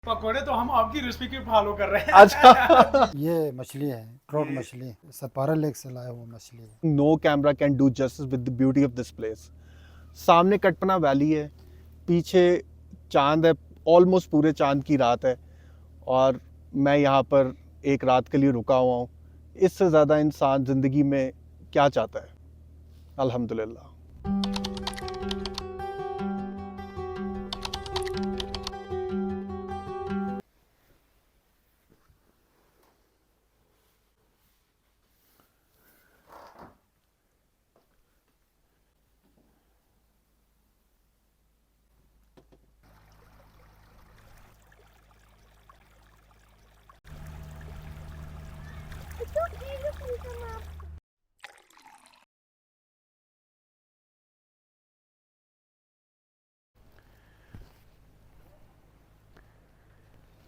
पकौड़े तो हम आपकी रेसिपी की फॉलो कर रहे हैं। अच्छा। ये मछली है, ट्रॉट मछली, सपारा लेक से लाया हुआ मछली है। No camera can do justice with the beauty of this place. सामने कटपना वैली है, पीछे चांद है, ऑलमोस्ट पूरे चांद की रात है, और मैं यहाँ पर एक रात के लिए रुका हुआ हूँ। इससे ज़्यादा इंसान ज़िंदगी में क्या चाहता है। अल्हम्दुलिल्लाह।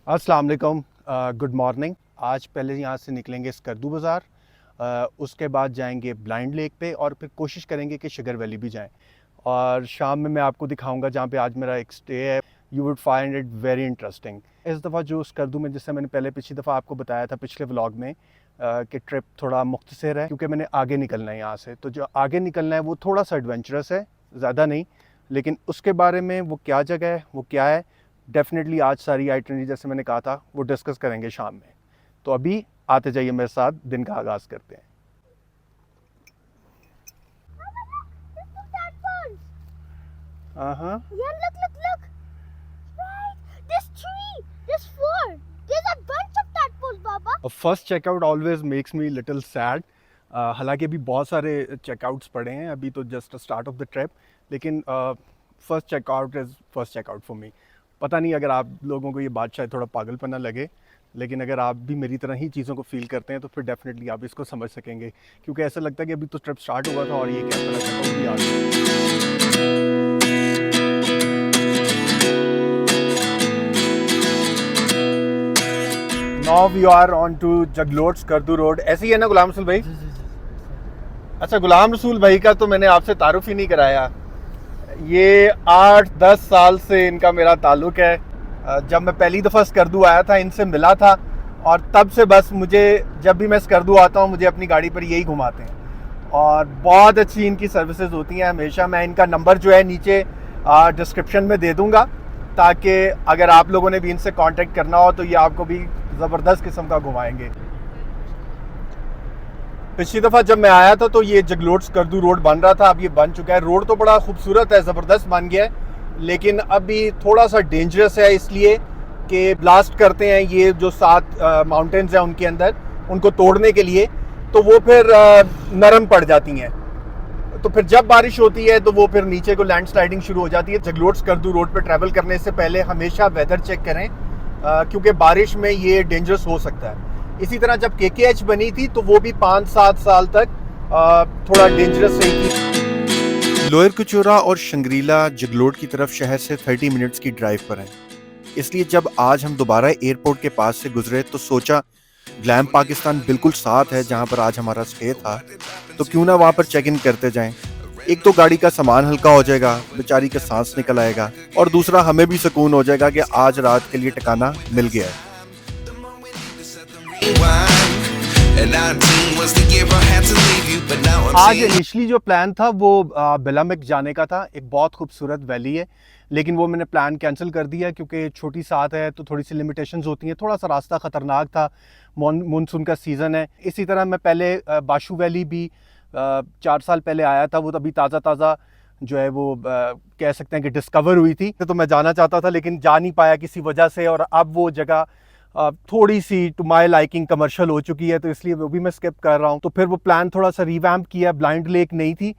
अस्सलाम वालेकुम, गुड मॉर्निंग। आज पहले यहाँ से निकलेंगे स्कर्दू बाज़ार, उसके बाद जाएंगे ब्लाइंड लेक पे, और फिर कोशिश करेंगे कि शुगर वैली भी जाएं। और शाम में मैं आपको दिखाऊंगा जहाँ पे आज मेरा एक स्टे है। You would find it very interesting. इस दफ़ा जो स्कर्दू में, जैसे मैंने पहले पिछली दफ़ा आपको बताया था पिछले व्लॉग में, कि ट्रिप थोड़ा मुख्तसर है क्योंकि मैंने आगे निकलना है यहाँ से। तो जो आगे निकलना है वो थोड़ा सा एडवेंचरस है, ज़्यादा नहीं, लेकिन उसके बारे में वो क्या जगह है, वो क्या है, डेफिनेटली आज सारी आइटनरी जैसे मैंने कहा था वो डिस्कस करेंगे शाम में। तो अभी आते जाइए मेरे साथ, दिन का आगाज़ करते हैं। Yeah, look. Right. This tree, this fort. There's a bunch of tadpoles, Baba. First checkout always makes me little sad. हालांकि अभी बहुत सारे चेकआउट्स पड़े हैं, अभी तो just start of the trip, लेकिन first checkout is first checkout for me. पता नहीं अगर आप लोगों को ये बात शायद थोड़ा पागलपना लगे, लेकिन अगर आप भी मेरी तरह ही चीज़ों को फील करते हैं तो फिर डेफिनेटली आप इसको समझ सकेंगे, क्योंकि ऐसा लगता है कि अभी तो ट्रिप स्टार्ट हुआ था और ये कैसा चेकआउट भी आ गया। Now we are on to Jaglot Skardu road. ऐसे ही है ना गुलाम रसूल भाई? अच्छा, गुलाम रसूल भाई का तो मैंने आपसे तारुफ ही नहीं कराया। ये 8-10 साल से इनका मेरा ताल्लुक़ है। जब मैं पहली दफ़ा स्कर्दू आया था इनसे मिला था, और तब से बस मुझे जब भी मैं स्कर्दू आता हूँ मुझे अपनी गाड़ी पर यही घुमाते हैं, और बहुत अच्छी इनकी सर्विसेज होती हैं हमेशा। मैं इनका नंबर जो है नीचे डिस्क्रिप्शन में दे दूँगा, ताकि अगर आप लोगों ने भी इनसे कांटेक्ट करना हो तो ये आपको भी ज़बरदस्त किस्म का घुमाएंगे। पिछली दफ़ा जब मैं आया था तो ये जगलोट स्कर्दू रोड बन रहा था, अब ये बन चुका है। रोड तो बड़ा खूबसूरत है, ज़बरदस्त बन गया है, लेकिन अभी थोड़ा सा डेंजरस है, इसलिए कि ब्लास्ट करते हैं ये जो 7 माउंटेन्स हैं उनके अंदर, उनको तोड़ने के लिए, तो वो फिर नरम पड़ जाती हैं। तो फिर जब बारिश होती है तो वो फिर नीचे को लैंडस्लाइडिंग शुरू हो जाती है। जगलोट स्कर्दू रोड पर ट्रैवल करने से पहले हमेशा वेदर चेक करें, क्योंकि बारिश में ये डेंजरस हो सकता है। इसी तरह जब KKH बनी थी तो वो भी 5-7 साल तक थोड़ा डेंजरस रही थी। लोअर कुचोरा और शंग्रीला जगलोट की तरफ शहर से 30 मिनट्स की ड्राइव पर हैं, इसलिए जब आज हम दोबारा एयरपोर्ट के पास से गुजरे तो सोचा ग्लैम पाकिस्तान बिल्कुल साथ है जहां पर आज हमारा स्टे था, तो क्यों ना वहां पर चेक इन करते जाएं। एक तो गाड़ी का सामान हल्का हो जाएगा, बेचारी का सांस निकल आएगा, और दूसरा हमें भी सुकून हो जाएगा कि आज रात के लिए ठिकाना मिल गया है। आज इनिशली जो प्लान था वो बिलामिक जाने का था, एक बहुत खूबसूरत वैली है, लेकिन वो मैंने प्लान कैंसिल कर दिया क्योंकि छोटी साथ है तो थोड़ी सी लिमिटेशंस होती हैं। थोड़ा सा रास्ता ख़तरनाक था, मानसून का सीज़न है। इसी तरह मैं पहले बाशू वैली भी 4 साल पहले आया था, वो तभी ताज़ा जो है वो कह सकते हैं कि डिस्कवर हुई थी, तो मैं जाना चाहता था लेकिन जा नहीं पाया किसी वजह से, और अब वो जगह थोड़ी सी टू माई लाइकिंग कमर्शियल हो चुकी है, तो इसलिए वो भी मैं स्किप कर रहा हूँ। तो फिर वो प्लान थोड़ा सा रिवैम्प किया। ब्लाइंड लेक नहीं थी,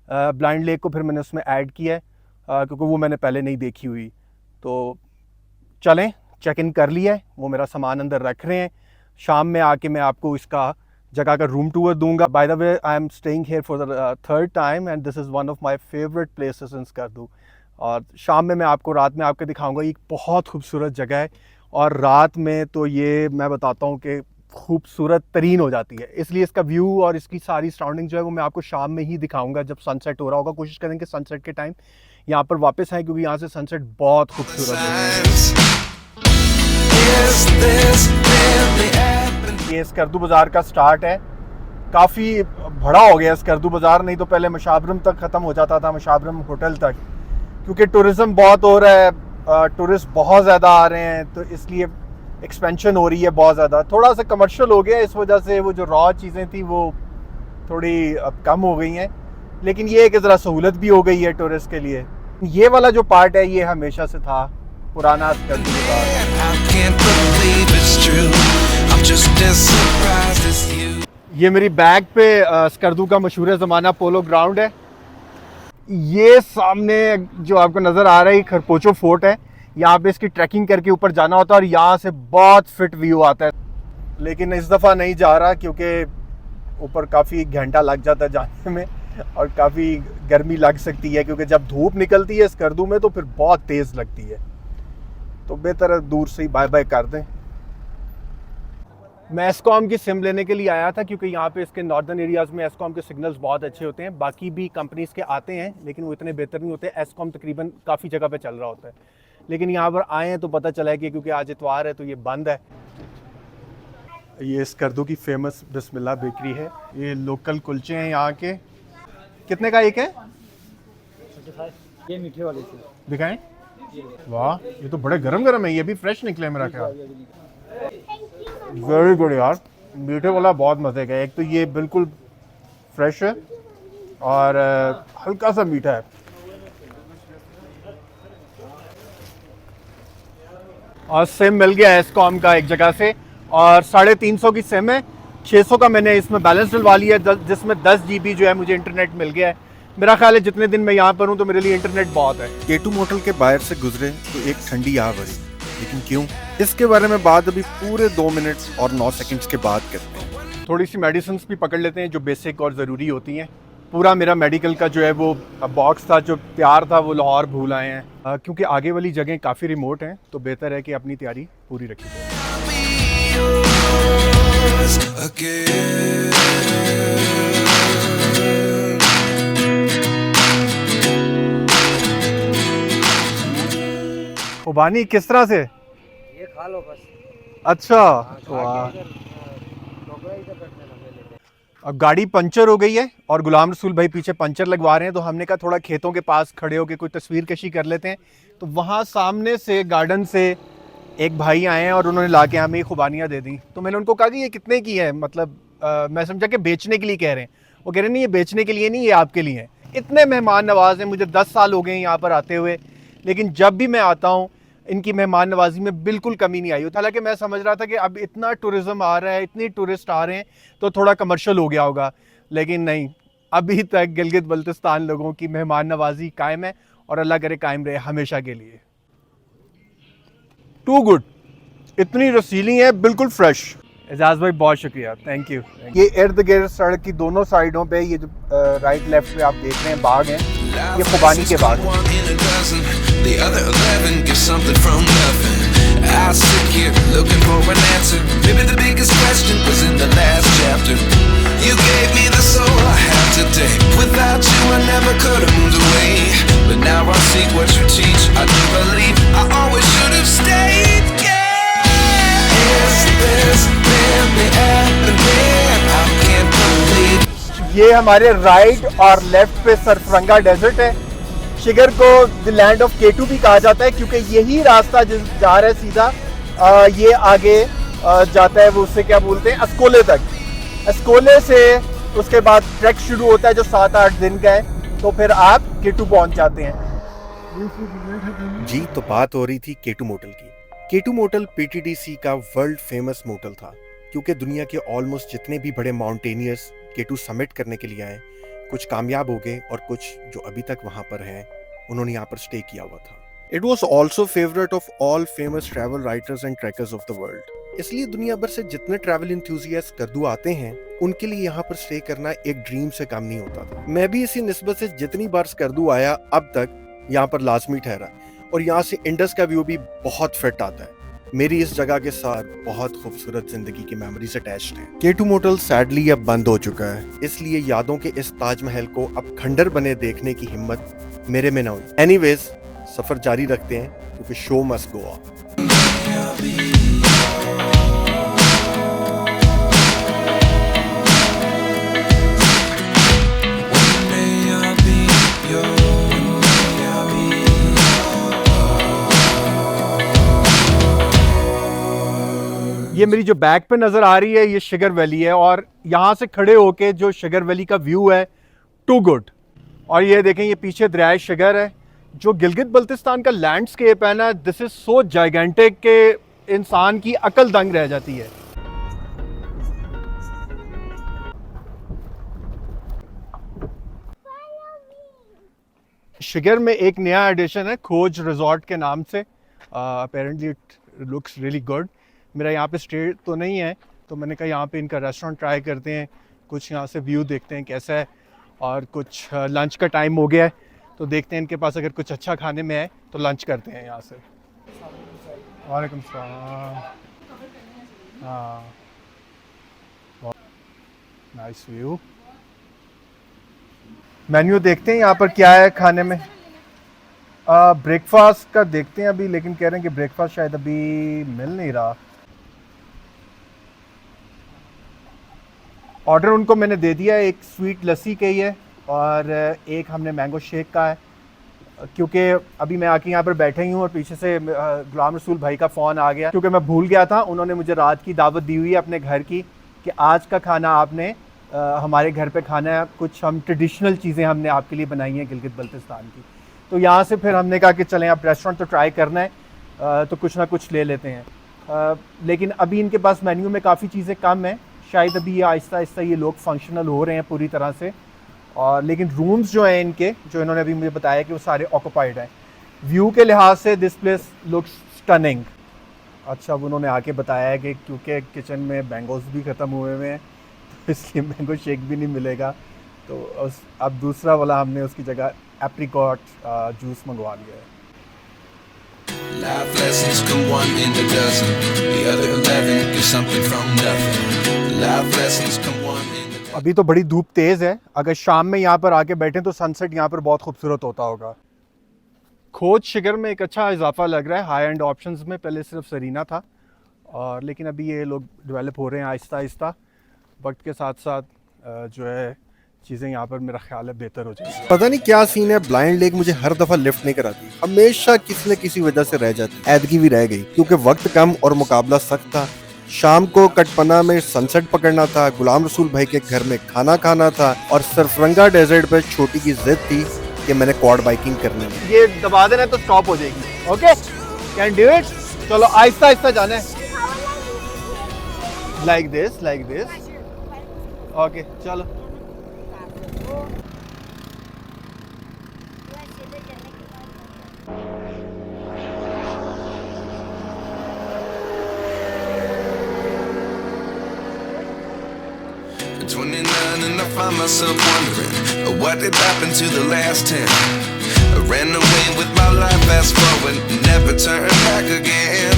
ब्लाइंड लेक को फिर मैंने उसमें ऐड किया है, क्योंकि वो मैंने पहले नहीं देखी हुई। तो चलें, चेक इन कर लिया है, वो मेरा सामान अंदर रख रहे हैं। शाम में आके मैं आपको इसका जगह का रूम टूर दूंगा। By the way, I am staying here for the 3rd time and this is one of my favourite places in Skardu. और शाम में मैं आपको रात में आपको दिखाऊंगा। एक बहुत खूबसूरत जगह है, और रात में तो ये मैं बताता हूँ कि खूबसूरत तरीन हो जाती है, इसलिए इसका व्यू और इसकी सारी सराउंडिंग जो है वो मैं आपको शाम में ही दिखाऊंगा जब सनसेट हो रहा होगा। कोशिश करेंगे सनसेट के टाइम यहाँ पर वापस आए, क्योंकि यहाँ से सनसेट बहुत खूबसूरत है। ये स्कर्दू बाज़ार का स्टार्ट है। काफ़ी बड़ा हो गया स्कर्दू बाज़ार, नहीं तो पहले मशाबरम तक ख़त्म हो जाता था, मशाबरम होटल तक, क्योंकि टूरिज़्म बहुत हो रहा है, टूरिस्ट बहुत ज़्यादा आ रहे हैं, तो इसलिए एक्सपेंशन हो रही है बहुत ज़्यादा। थोड़ा सा कमर्शियल हो गया, इस वजह से वो जो रॉ चीज़ें थी वो थोड़ी अब कम हो गई हैं, लेकिन ये है कि ज़रा सहूलत भी हो गई है टूरिस्ट के लिए। ये वाला जो पार्ट है ये हमेशा से था पुराना स्कर्दू बाज़ार। ये मेरी बैग पे स्कर्दू का मशहूर ज़माना पोलो ग्राउंड है। ये सामने जो आपको नज़र आ रहा है खरपोचो फोर्ट है, यहाँ पे इसकी ट्रैकिंग करके ऊपर जाना होता है और यहाँ से बहुत फिट व्यू आता है, लेकिन इस दफ़ा नहीं जा रहा क्योंकि ऊपर काफ़ी घंटा लग जाता है जाने में और काफ़ी गर्मी लग सकती है, क्योंकि जब धूप निकलती है स्कर्दू में तो फिर बहुत तेज़ लगती है, तो बेहतर है दूर से ही बाय बाय कर दें। मैं एस्कॉम की सिम लेने के लिए आया था क्योंकि यहाँ पे इसके नॉर्दर्न एरियाज़ में एस्कॉम के सिग्नल्स बहुत अच्छे होते हैं। बाकी भी कंपनीज़ के आते हैं लेकिन वो इतने बेहतर नहीं होते। एस्कॉम तकरीबन काफ़ी जगह पे चल रहा होता है, लेकिन यहाँ पर आए हैं तो पता चला है कि क्योंकि आज इतवार है तो ये बंद है। ये स्कर्दू की फेमस बिस्मिल्लाह बेकरी है। ये लोकल कुलचे हैं यहाँ के। कितने का एक है? 35। ये मीठे वाले थे, दिखाएं। वाह, ये तो बड़े गरम गरम है, ये भी फ्रेश निकले मेरा ख्याल। वेरी गुड यार, मीठे वाला बहुत मज़े का है। एक तो ये बिल्कुल फ्रेश है और हल्का सा मीठा है। और सिम मिल गया है एस्कॉम का एक जगह से और 350 की सिम है। 600 का मैंने इसमें बैलेंस डलवा लिया है, जिसमें 10 GB जो है मुझे इंटरनेट मिल गया है। मेरा ख्याल है जितने दिन मैं यहाँ पर हूँ तो मेरे लिए इंटरनेट बहुत है। K2 मोटल के बाहर से गुजरे तो एक ठंडी हवा भरी, लेकिन क्यों, इसके बारे में बात अभी पूरे 2 मिनट और 9 सेकंड्स के बाद करते हैं। थोड़ी सी मेडिसिन भी पकड़ लेते हैं जो बेसिक और ज़रूरी होती हैं। पूरा मेरा मेडिकल का जो है वो बॉक्स था जो तैयार था वो लाहौर भूल आए हैं, क्योंकि आगे वाली जगह काफ़ी रिमोट हैं तो बेहतर है कि अपनी तैयारी पूरी रखी जाए। खुबानी किस तरह से? ये खा लो बस। अच्छा, वाह। अब गाड़ी पंचर हो गई है और गुलाम रसूल भाई पीछे पंचर लगवा रहे हैं, तो हमने कहा थोड़ा खेतों के पास खड़े होकर कोई तस्वीर कशी कर लेते हैं। तो वहाँ सामने से गार्डन से एक भाई आए हैं और उन्होंने ला के हमें खुबानियाँ दे दी। तो मैंने उनको कहा कि ये कितने की है, मतलब मैं समझा कि बेचने के लिए कह रहे हैं। वो कह रहे नहीं, ये बेचने के लिए नहीं, ये आपके लिए है। इतने मेहमान नवाज हैं, मुझे 10 साल हो गए हैं यहाँ पर आते हुए, लेकिन जब भी मैं आता हूँ इनकी मेहमान नवाजी में बिल्कुल कमी नहीं आई होती। हालांकि मैं समझ रहा था कि अब इतना टूरिज़्म आ रहा है, इतनी टूरिस्ट आ रहे हैं तो थोड़ा कमर्शियल हो गया होगा, लेकिन नहीं, अभी तक गिलगित बल्तिस्तान लोगों की मेहमान नवाजी कायम है और अल्लाह करे कायम रहे हमेशा के लिए। टू गुड, इतनी रसीली है, बिल्कुल फ्रेश। एजाज भाई बहुत शुक्रिया, थैंक यू। ये इर्द गिर्द सड़क की दोनों साइडों पे ये जो राइट लेफ्ट पे आप देख रहे हैं बाग हैं, ये खुबानी के बाग हैं। The other 11 give something from nothing. I sit here looking for an answer. Maybe the biggest question was in the last chapter. You gave me the soul I have today. Without you I never could have moved away. But now I see what you teach. I do believe I always should have stayed. Yeah. Is this really happening? I can't believe. ये हमारे right और left पे सरफरंगा desert है। शिगर को the land of K2 भी कहा जाता है क्योंकि यही रास्ता जिस जा रहा है सीधा ये आगे जाता है, वो उससे क्या बोलते हैं, अस्कोले तक। अस्कोले से उसके बाद ट्रैक शुरू होता है जो 7-8 दिन का है, तो फिर आप K2 पहुंच जाते हैं। जी, तो बात हो रही थी K2 मोटल की। K2 मोटल PTDC का वर्ल्ड फेमस मोटल था क्योंकि दुनिया के ऑलमोस्ट जितने भी बड़े माउंटेनियर्स K2 समिट करने के लिए आए, कुछ कामयाब हो गए और कुछ जो अभी तक वहां पर हैं उन्होंने यहाँ पर स्टे किया हुआ था। It was also favourite of all famous travel writers and trekkers of the world. इसलिए दुनिया भर से जितने ट्रैवल इंथुजियास्ट स्कर्दू आते हैं उनके लिए यहाँ पर स्टे करना एक ड्रीम से कम नहीं होता था। मैं भी इसी निस्बत से जितनी बार स्कर्दू आया अब तक यहाँ पर लाजमी ठहरा और यहाँ से इंडस का व्यू भी बहुत फिट आता है। मेरी इस जगह के साथ बहुत खूबसूरत जिंदगी की मेमोरीज अटैच्ड हैं। K2 मोटल सैडली अब बंद हो चुका है, इसलिए यादों के इस ताजमहल को अब खंडर बने देखने की हिम्मत मेरे में न हुई। एनीवेज, सफर जारी रखते हैं क्योंकि शो मस्ट गो ऑन। ये मेरी जो बैक पे नज़र आ रही है ये शुगर वैली है, और यहाँ से खड़े होके जो शुगर वैली का व्यू है टू गुड। और ये देखें ये पीछे दरियाए शुगर है। जो गिलगित बल्तिस्तान का लैंडस्केप है ना, दिस इज़ सो जाइगेंटिक के इंसान की अकल दंग रह जाती है। शुगर में एक नया एडिशन है खोज रिजॉर्ट के नाम से। Apparently it looks really good. मेरा यहाँ पे स्टे तो नहीं है, तो मैंने कहा यहाँ पे इनका रेस्टोरेंट ट्राई करते हैं, कुछ यहाँ से व्यू देखते हैं कैसा है। और कुछ लंच का टाइम हो गया है, तो देखते हैं इनके पास अगर कुछ अच्छा खाने में है तो लंच करते हैं यहाँ से। वालेकुम सलाम। हाँ, नाइस व्यू। मेन्यू देखते हैं यहाँ पर क्या है खाने में। ब्रेकफास्ट का देखते हैं अभी, लेकिन कह रहे हैं कि ब्रेकफास्ट शायद अभी मिल नहीं रहा। ऑर्डर उनको मैंने दे दिया है, एक स्वीट लस्सी का ही है और एक हमने मैंगो शेक का है। क्योंकि अभी मैं आके यहाँ पर बैठे ही हूँ और पीछे से गुलाम रसूल भाई का फ़ोन आ गया, क्योंकि मैं भूल गया था। उन्होंने मुझे रात की दावत दी हुई है अपने घर की कि आज का खाना आपने हमारे घर पे खाना है। कुछ हम ट्रेडिशनल चीज़ें हमने आपके लिए बनाई हैं गिलगित बल्तिस्तान की। तो यहाँ से फिर हमने कहा कि चलें आप रेस्टोरेंट तो ट्राई करना है, तो कुछ ना कुछ ले लेते हैं। लेकिन अभी इनके पास मेन्यू में काफ़ी चीज़ें कम हैं। शायद अभी ये आहिस्ता आहिस्ता ये लोग फंक्शनल हो रहे हैं पूरी तरह से। और लेकिन रूम्स जो हैं इनके, जो इन्होंने अभी मुझे बताया कि वो सारे ऑक्यूपाइड हैं। व्यू के लिहाज से दिस प्लेस लुक्स स्टनिंग। अच्छा, अब उन्होंने आके बताया है कि क्योंकि किचन में मैंगोज़ भी ख़त्म हुए हुए हैं तो इसलिए मैंगो शेक भी नहीं मिलेगा, तो अब दूसरा वाला हमने उसकी जगह एप्रिकॉट जूस मंगवा लिया है। Life lessons come one in a dozen. The other 11 get something from nothing. Life lessons come one in a dozen. अभी तो बड़ी धूप तेज़ है, अगर शाम में यहाँ पर आके बैठें तो सनसेट यहाँ पर बहुत खूबसूरत होता होगा। खोज शिगर में एक अच्छा इजाफा लग रहा है हाई एंड ऑप्शंस में। पहले सिर्फ सरीना था, और लेकिन अभी ये लोग डेवलप हो रहे हैं आहिस्ता आहिस्ता। वक्त के साथ साथ जो है चीज़ें यहाँ पर मेरा ख्याल है बेहतर हो जाएगी। पता नहीं क्या सीन है, ब्लाइंड लेक मुझे हर दफा लिफ्ट नहीं कराती, हमेशा किसी न किसी वजह से रह जाती। ऐदगी भी रह गई क्योंकि वक्त कम और मुकाबला सख्त था। शाम को कटपना में सनसेट पकड़ना था, गुलाम रसूल भाई के घर में खाना खाना था, और सरफरंगा डेजर्ट पे छोटी की जिद थी कि मैंने क्वाड बाइकिंग करनी है। ये दबा देना तो स्टॉप हो जाएगी। Okay, can do it. चलो आहिस्ता आहिस्ता जाना है, लाइक दिस। ओके चलो। At 29 and I find myself wondering what did happen to the last 10. I ran away with my life, fast forward, never turn back again.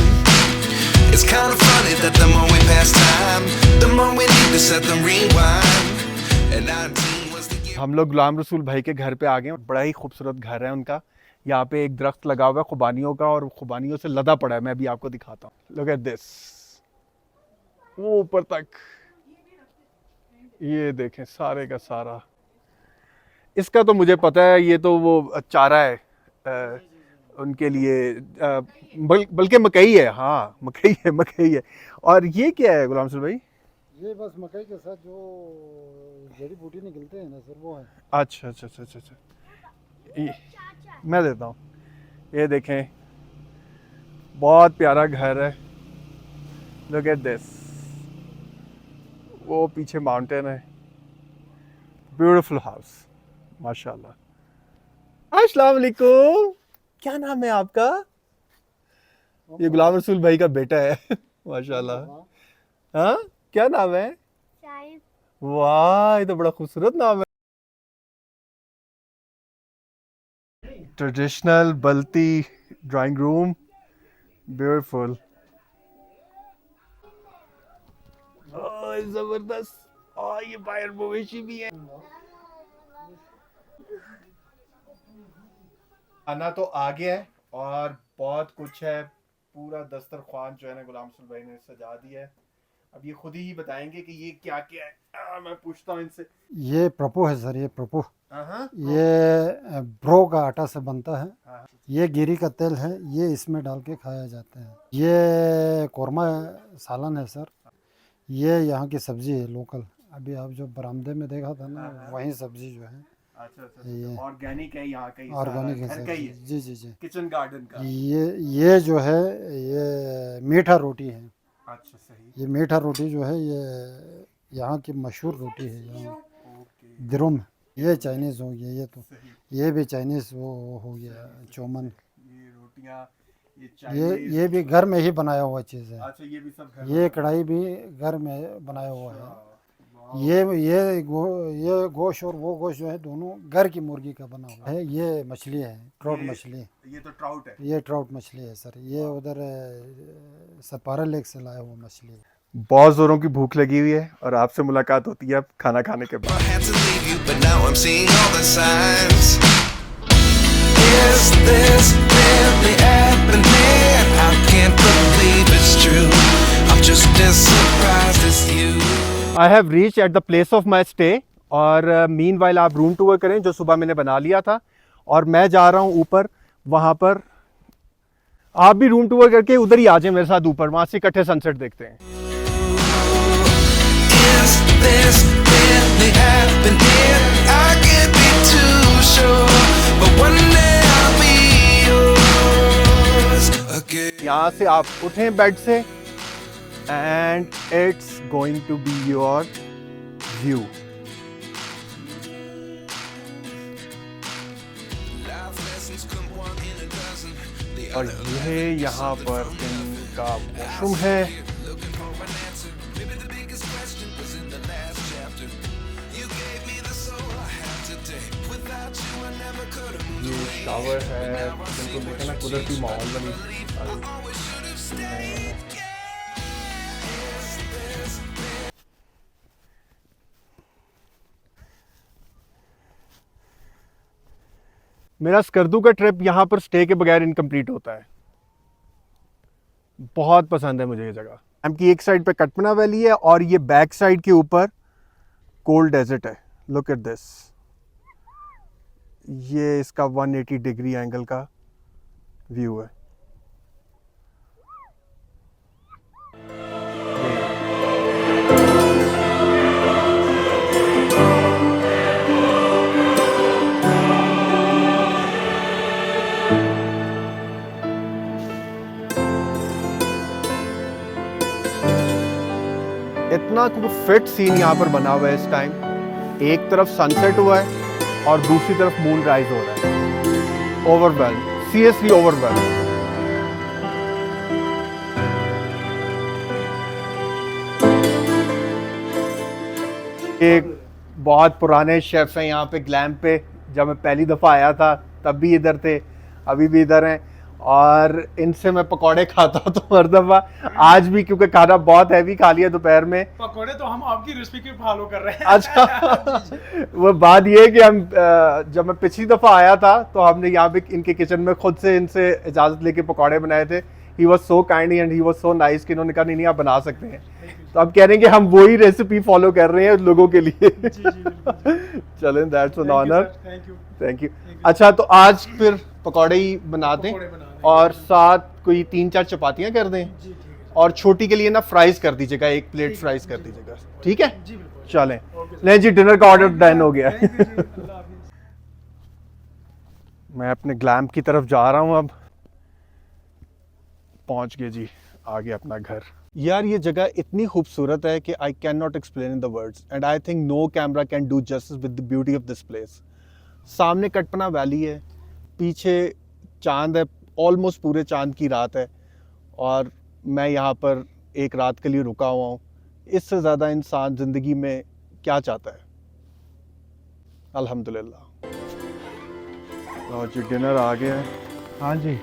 It's kind of funny that the more we pass time, the more we need to set them rewind. And 19 was the year. हम लोग गुलाम रसूल भाई के घर पे आ गए। बड़ा ही खूबसूरत घर है उनका। यहाँ पे एक दरख्त लगा हुआ है खुबानियों का, और खुबानियों से लदा पड़ा है। मैं भी आपको दिखाता हूँ। लुक एट दिस, वो ऊपर तक ये देखें सारे का सारा। इसका तो मुझे पता है, ये तो वो चारा है उनके लिए, बल्कि मकई है। हाँ मकई है। और ये क्या है गुलाम रसूल भाई? ये बस मकई के साथ जो जड़ी बूटी निकलते हैं ना सर, वो है। अच्छा। ये मैं देता हूँ। ये देखें बहुत प्यारा घर है। लुक एट दिस, वो पीछे माउंटेन है। ब्यूटीफुल हाउस माशाल्लाह। अस्सलाम वालेकुम, क्या नाम है आपका? ये गुलाम रसूल भाई का बेटा है माशाल्लाह। हाँ, क्या नाम है? शाहिद। वाह, ये तो बड़ा खूबसूरत नाम है। Traditional Balti drawing room, beautiful. जबरदस्त। और ये बाहर मवेशी भी है। खाना तो आ गया है और बहुत कुछ है। पूरा दस्तरख्वान जो है ना गुलाम रसूल भाई ने सजा दिया है। अब ये खुद ही बताएंगे कि ये क्या क्या है। मैं पूछता हूँ इनसे। ये प्रपो है सर, ये प्रपो। हाँ, ये ब्रो का आटा से बनता है। हाँ। ये गिरी का तेल है, ये इसमें डाल के खाया जाता है। ये कोरमा सालन है सर। ये यहाँ की सब्जी है लोकल। अभी आप जो बरामदे में देखा था ना, वही सब्जी जो है अच्छा ये ऑर्गेनिक है यहाँ का, ऑर्गेनिक है घर सर। का ही है, जी जी जी। किचन गार्डन का। ये जो है ये मीठा रोटी है। अच्छा सही। ये मीठा रोटी जो है ये यहाँ की मशहूर रोटी है यहाँ ओके दिरों में। ये चाइनीज़ हो गया, ये तो सही। ये भी चाइनीज़ वो हो गया चौमन। ये रोटियाँ, ये ये चाइनीज। ये भी घर में ही बनाया हुआ चीज़ है। अच्छा ये भी सब घर ये में? कढ़ाई भी घर में बनाया हुआ है। वाह। ये गोश्त और वो गोश्त जो है दोनों घर की मुर्गी का बना हुआ है। ये मछली है, ट्राउट मछली। ये तो ट्राउट है। ये ट्राउट मछली है सर। ये उधर सपारा लेक से लाया हुआ मछली है। बहुत जोरों की भूख लगी हुई है और आपसे मुलाकात होती है अब खाना खाने के बाद। I had to leave you, but now I'm seeing all the signs. Is this really happening? I can't believe it's true. I'm just as surprised as you. I have reach at the place of my stay और mean while आप room tour करें जो सुबह मैंने बना लिया था और मैं जा रहा हूँ ऊपर। वहाँ पर आप भी रूम टूर करके उधर ही आ जाए मेरे साथ ऊपर, वहाँ से इकट्ठे सनसेट देखते हैं। Is this really happening? I can't be too sure, but one day I'll be yours again. यहाँ से आप उठें बेड से and it's going to be your view. Life lessons come one in a dozen. The और other ये यहाँ पर इनका वॉशरूम है। looking for an answer. Maybe the biggest question was in the last chapter. You gave me the soul I have today. Without you, I never could have moved ये away. Shower है, बिल्कुल देखे ना कुदरती माहौल बनी। Always should have stayed. मेरा स्कर्दू का ट्रिप यहाँ पर स्टे के बगैर इनकम्प्लीट होता है। बहुत पसंद है मुझे ये जगह। डैम की एक साइड पे कटपना वैली है और ये बैक साइड के ऊपर कोल्ड डेजर्ट है। Look at this. ये इसका 180 डिग्री एंगल का व्यू है। इतना फिट सीन यहाँ पर बना हुआ है इस टाइम। एक तरफ सनसेट हुआ है और दूसरी तरफ मून राइज हो रहा है। Overwhelm, seriously overwhelm. एक बहुत पुराने शेफ हैं यहाँ पे ग्लैम पे। जब मैं पहली दफ़ा आया था तब भी इधर थे, अभी भी इधर हैं और इनसे मैं पकौड़े खाता हूँ तो हर दफ़ा। आज भी क्योंकि खाना बहुत हैवी खा लिया दोपहर में। पकोड़े तो हम आपकी रेसिपी को फॉलो कर रहे हैं। अच्छा वो बात ये है कि हम जब मैं पिछली दफ़ा आया था तो हमने यहाँ पे इनके किचन में खुद से इनसे इजाज़त लेके पकौड़े बनाए थे। He was so kind and he was so nice कि इन्होंने कहा नहीं आप बना सकते हैं। तो अब कह रहे हैं कि हम वही रेसिपी फॉलो कर रहे हैं लोगों के लिए। चलें, that's an honour. Thank you. Thank you. अच्छा तो आज फिर पकौड़े ही बना दें पकौड़े बना दें। और साथ कोई 3-4 चपातियाँ कर दें जी ठीक है। और छोटी के लिए ना फ्राइज कर दीजिएगा, एक प्लेट फ्राइज कर दीजिएगा। ठीक है, जी बिल्कुल। चलें। नहीं जी, डिनर का ऑर्डर डन हो गया। थैंक यू जी, अल्लाह हाफिज़। मैं अपने ग्लैम की तरफ जा रहा हूँ अब। पहुँच गए जी, आ गया अपना घर। यार ये जगह इतनी खूबसूरत है कि I can not explain in the words and I think no camera can do justice with the beauty of this place. सामने कटपना वैली है, पीछे चांद है, ऑलमोस्ट पूरे चांद की रात है और मैं यहाँ पर एक रात के लिए रुका हुआ हूँ। इससे ज़्यादा इंसान ज़िंदगी में क्या चाहता है। अल्हम्दुलिल्लाह। तो जी डिनर आ गया है। हाँ जी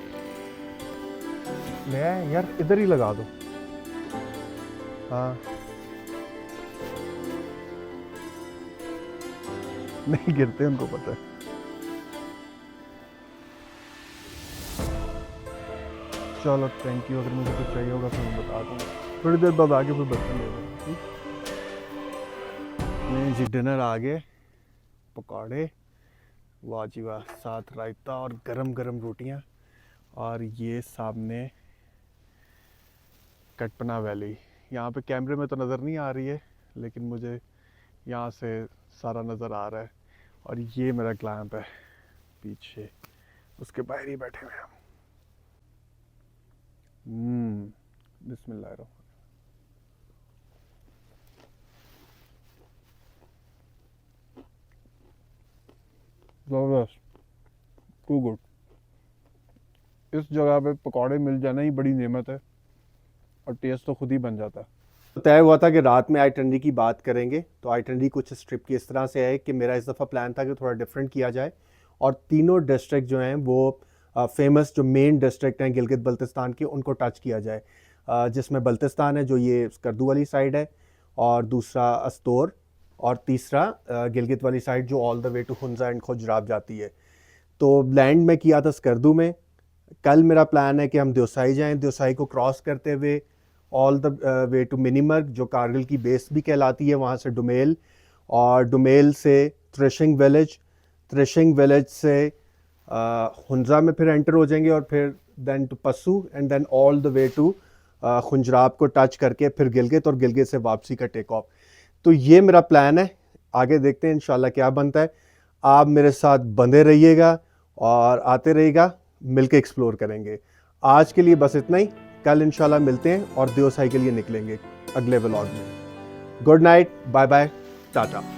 ले आए यार, इधर ही लगा दो। हाँ नहीं गिरते, उनको पता है। चलो थैंक यू। अगर मुझे कुछ चाहिए होगा तो मैं बता दूँगा। थोड़ी देर बाद आके फिर बर्तन ले लूँगा। नहीं जी डिनर आ गए। पकौड़े, वाह जी वाह, साथ रायता और गरम गरम रोटियाँ और ये सामने कटपना वैली। यहाँ पे कैमरे में तो नज़र नहीं आ रही है, लेकिन मुझे यहाँ से सारा नज़र आ रहा है। और ये मेरा क्लैंप है पीछे, उसके बाहर ही बैठे हुए हम। बिस्मिल्लाह। ज़बरदस्त, टू गुड। इस जगह पे पकौड़े मिल जाना ही बड़ी नेमत है, और टेस्ट तो खुद ही बन जाता है। तो तय हुआ था कि रात में आइटनरी की बात करेंगे। तो आइटनरी कुछ इस ट्रिप की इस तरह से है कि मेरा इस दफ़ा प्लान था कि थोड़ा डिफरेंट किया जाए, और तीनों डिस्ट्रिक्ट जो हैं वो फेमस जो मेन डिस्ट्रिक्ट हैं गिलगित बल्तिस्तान के, उनको टच किया जाए। जिसमें बल्तिस्तान है जो ये स्कर्दू वाली साइड है, और दूसरा अस्तोर, और तीसरा गिलगित वाली साइड जो all the way to Hunza and Khunjerab जाती है। तो लैंड में किया था स्कर्दू में। कल मेरा प्लान है कि हम देवसाई जाएं, देवसाई को क्रॉस करते हुए all the way to Minimarg जो कारगिल की बेस भी कहलाती है, वहाँ से डुमेल, और डुमेल से थ्रेशिंग विलेज से हुंजा में फिर एंटर हो जाएंगे, और फिर then to Passu, and then all the way to Khunjerab को टच करके फिर गिलगित, और गिलगित से वापसी का टेक ऑफ। तो ये मेरा प्लान है। आगे देखते हैं इंशाल्लाह क्या बनता है। आप मेरे साथ बंधे रहिएगा और आते रहिएगा, मिलके एक्सप्लोर करेंगे। आज के लिए बस इतना ही। कल इंशाल्लाह मिलते हैं और देवसाई के लिए निकलेंगे अगले व्लॉग में। Good night, bye bye, Tata.